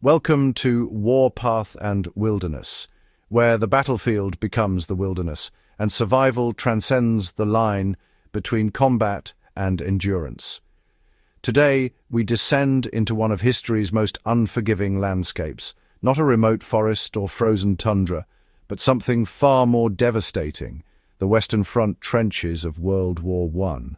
Welcome to Warpath and Wilderness, where the battlefield becomes the wilderness, and survival transcends the line between combat and endurance. Today, we descend into one of history's most unforgiving landscapes, not a remote forest or frozen tundra, but something far more devastating, the Western Front trenches of World War I.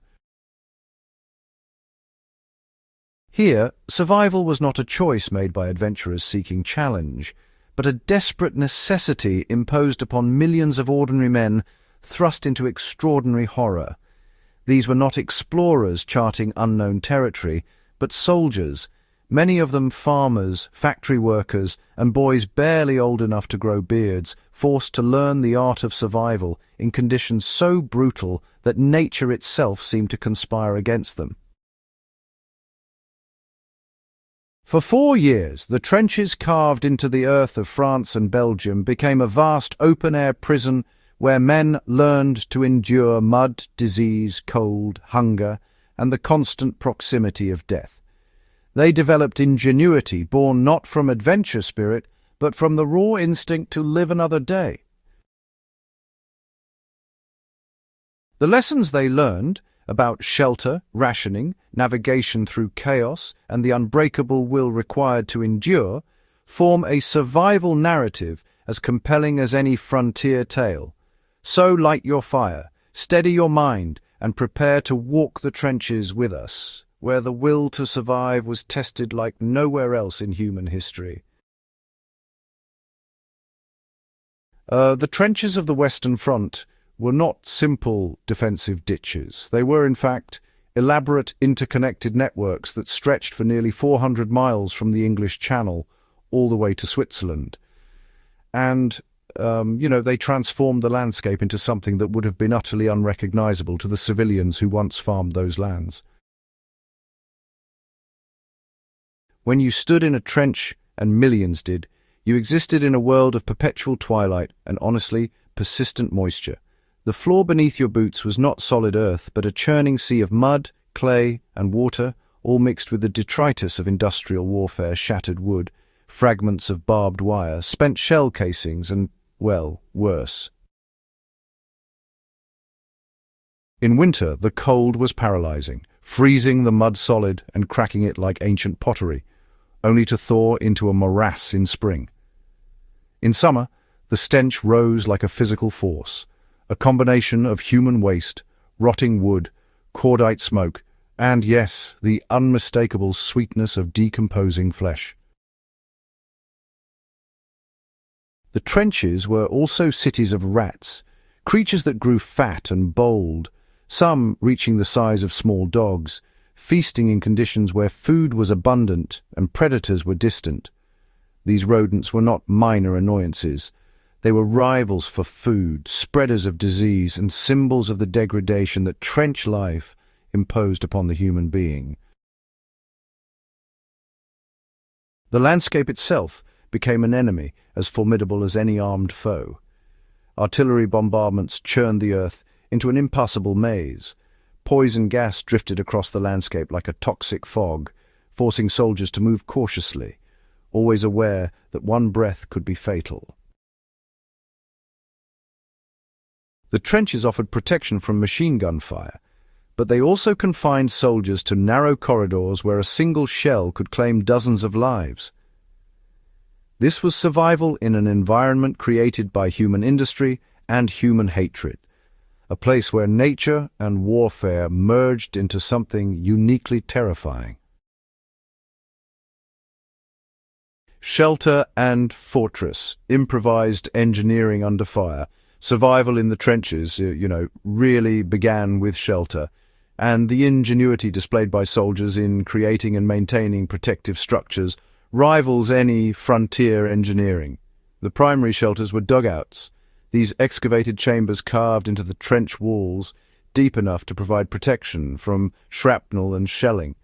Here, survival was not a choice made by adventurers seeking challenge, but a desperate necessity imposed upon millions of ordinary men thrust into extraordinary horror. These were not explorers charting unknown territory, but soldiers, many of them farmers, factory workers, and boys barely old enough to grow beards, forced to learn the art of survival in conditions so brutal that nature itself seemed to conspire against them. For 4 years, the trenches carved into the earth of France and Belgium became a vast open-air prison where men learned to endure mud, disease, cold, hunger, and the constant proximity of death. They developed ingenuity born not from adventure spirit, but from the raw instinct to live another day. The lessons they learned about shelter, rationing, navigation through chaos, and the unbreakable will required to endure, form a survival narrative as compelling as any frontier tale. So light your fire, steady your mind, and prepare to walk the trenches with us, where the will to survive was tested like nowhere else in human history. The trenches of the Western Front were not simple defensive ditches. They were, in fact, elaborate interconnected networks that stretched for nearly 400 miles from the English Channel all the way to Switzerland. And, they transformed the landscape into something that would have been utterly unrecognizable to the civilians who once farmed those lands. When you stood in a trench, and millions did, you existed in a world of perpetual twilight and, honestly, persistent moisture. The floor beneath your boots was not solid earth, but a churning sea of mud, clay, and water, all mixed with the detritus of industrial warfare, shattered wood, fragments of barbed wire, spent shell casings, and, well, worse. In winter, the cold was paralyzing, freezing the mud solid and cracking it like ancient pottery, only to thaw into a morass in spring. In summer, the stench rose like a physical force, a combination of human waste, rotting wood, cordite smoke, and, yes, the unmistakable sweetness of decomposing flesh. The trenches were also cities of rats, creatures that grew fat and bold, some reaching the size of small dogs, feasting in conditions where food was abundant and predators were distant. These rodents were not minor annoyances. They were rivals for food, spreaders of disease, and symbols of the degradation that trench life imposed upon the human being. The landscape itself became an enemy as formidable as any armed foe. Artillery bombardments churned the earth into an impassable maze. Poison gas drifted across the landscape like a toxic fog, forcing soldiers to move cautiously, always aware that one breath could be fatal. The trenches offered protection from machine gun fire, but they also confined soldiers to narrow corridors where a single shell could claim dozens of lives. This was survival in an environment created by human industry and human hatred, a place where nature and warfare merged into something uniquely terrifying. Shelter and fortress, improvised engineering under fire. Survival in the trenches, really began with shelter, and the ingenuity displayed by soldiers in creating and maintaining protective structures rivals any frontier engineering. The primary shelters were dugouts, these excavated chambers carved into the trench walls, deep enough to provide protection from shrapnel and shelling.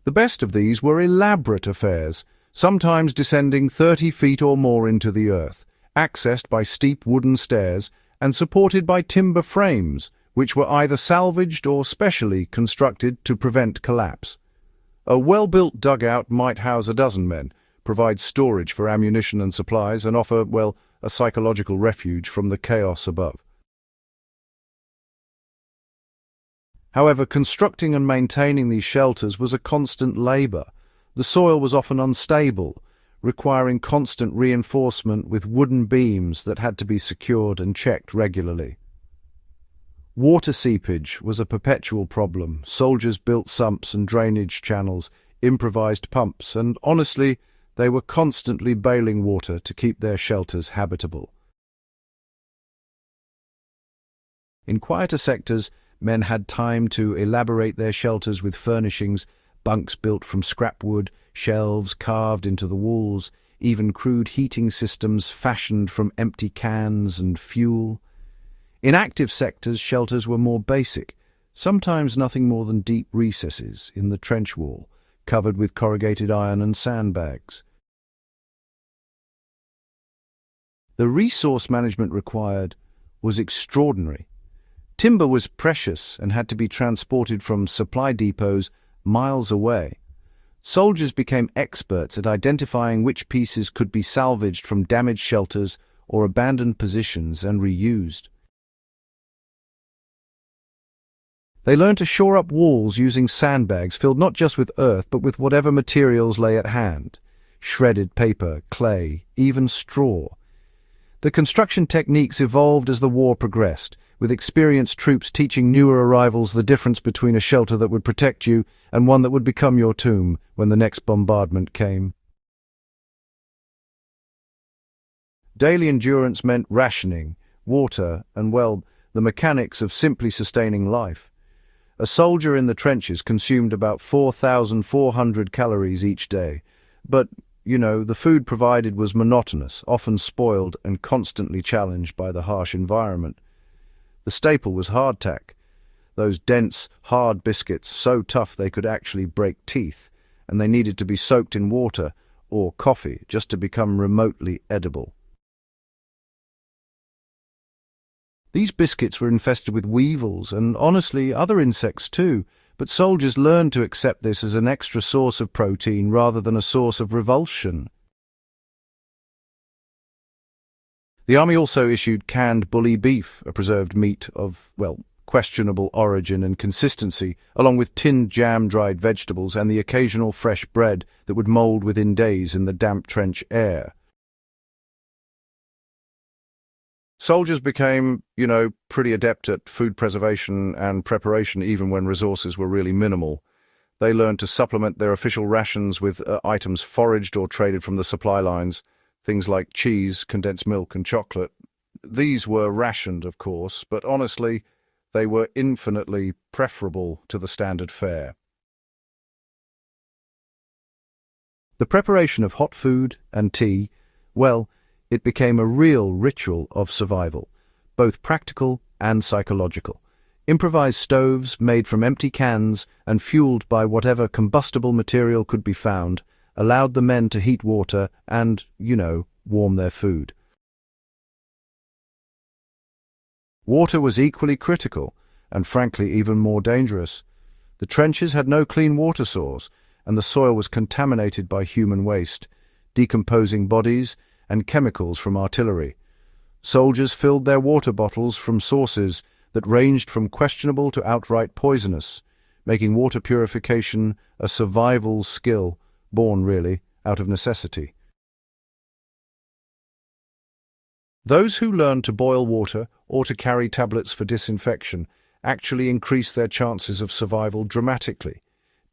The best of these were elaborate affairs, sometimes descending 30 feet or more into the earth, accessed by steep wooden stairs and supported by timber frames, which were either salvaged or specially constructed to prevent collapse. A well-built dugout might house a dozen men, provide storage for ammunition and supplies, and offer, well, a psychological refuge from the chaos above. However, constructing and maintaining these shelters was a constant labor. The soil was often unstable, requiring constant reinforcement with wooden beams that had to be secured and checked regularly. Water seepage was a perpetual problem. Soldiers built sumps and drainage channels, improvised pumps, and honestly, they were constantly bailing water to keep their shelters habitable. In quieter sectors, men had time to elaborate their shelters with furnishings, bunks built from scrap wood, shelves carved into the walls, even crude heating systems fashioned from empty cans and fuel. In active sectors, shelters were more basic, sometimes nothing more than deep recesses in the trench wall, covered with corrugated iron and sandbags. The resource management required was extraordinary. Timber was precious and had to be transported from supply depots miles away. Soldiers became experts at identifying which pieces could be salvaged from damaged shelters or abandoned positions and reused. They learned to shore up walls using sandbags filled not just with earth but with whatever materials lay at hand: shredded paper, clay, even straw. The construction techniques evolved as the war progressed, with experienced troops teaching newer arrivals the difference between a shelter that would protect you and one that would become your tomb when the next bombardment came. Daily endurance meant rationing, water, and, well, the mechanics of simply sustaining life. A soldier in the trenches consumed about 4,400 calories each day, but, the food provided was monotonous, often spoiled and constantly challenged by the harsh environment. The staple was hardtack, those dense, hard biscuits so tough they could actually break teeth, and they needed to be soaked in water or coffee just to become remotely edible. These biscuits were infested with weevils and, honestly, other insects too, but soldiers learned to accept this as an extra source of protein rather than a source of revulsion. The army also issued canned bully beef, a preserved meat of, questionable origin and consistency, along with tinned jam-dried vegetables and the occasional fresh bread that would mold within days in the damp trench air. Soldiers became, pretty adept at food preservation and preparation even when resources were really minimal. They learned to supplement their official rations with items foraged or traded from the supply lines, things like cheese, condensed milk, and chocolate. These were rationed, of course, but honestly, they were infinitely preferable to the standard fare. The preparation of hot food and tea, it became a real ritual of survival, both practical and psychological. Improvised stoves made from empty cans and fueled by whatever combustible material could be found allowed the men to heat water and, warm their food. Water was equally critical, and frankly even more dangerous. The trenches had no clean water source, and the soil was contaminated by human waste, decomposing bodies, and chemicals from artillery. Soldiers filled their water bottles from sources that ranged from questionable to outright poisonous, making water purification a survival skill, born, really, out of necessity. Those who learned to boil water or to carry tablets for disinfection actually increased their chances of survival dramatically.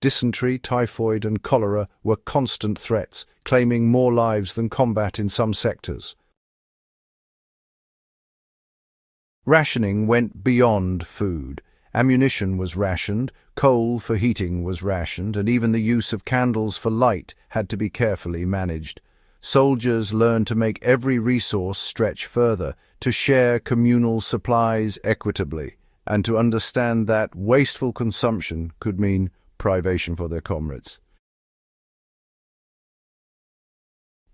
Dysentery, typhoid, and cholera were constant threats, claiming more lives than combat in some sectors. Rationing went beyond food. Ammunition was rationed, coal for heating was rationed, and even the use of candles for light had to be carefully managed. Soldiers learned to make every resource stretch further, to share communal supplies equitably, and to understand that wasteful consumption could mean privation for their comrades.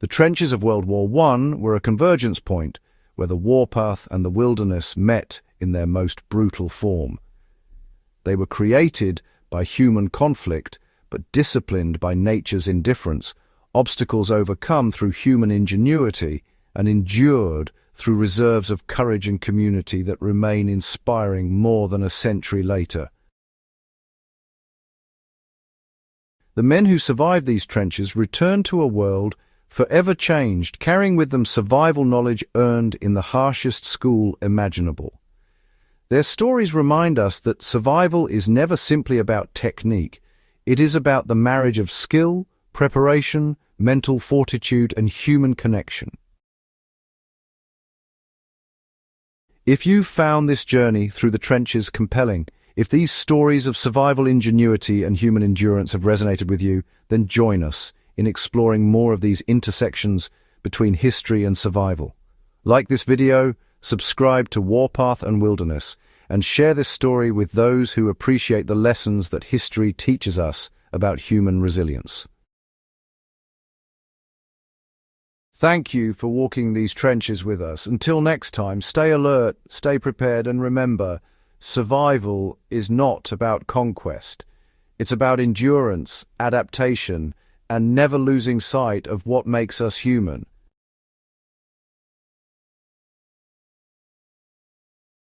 The trenches of World War I were a convergence point where the warpath and the wilderness met in their most brutal form. They were created by human conflict, but disciplined by nature's indifference, obstacles overcome through human ingenuity, and endured through reserves of courage and community that remain inspiring more than a century later. The men who survived these trenches returned to a world forever changed, carrying with them survival knowledge earned in the harshest school imaginable. Their stories remind us that survival is never simply about technique. It is about the marriage of skill, preparation, mental fortitude, and human connection. If you've found this journey through the trenches compelling, if these stories of survival ingenuity and human endurance have resonated with you, then join us in exploring more of these intersections between history and survival. Like this video, subscribe to Warpath and Wilderness, and share this story with those who appreciate the lessons that history teaches us about human resilience. Thank you for walking these trenches with us. Until next time, stay alert, stay prepared, and remember, survival is not about conquest. It's about endurance, adaptation, and never losing sight of what makes us human.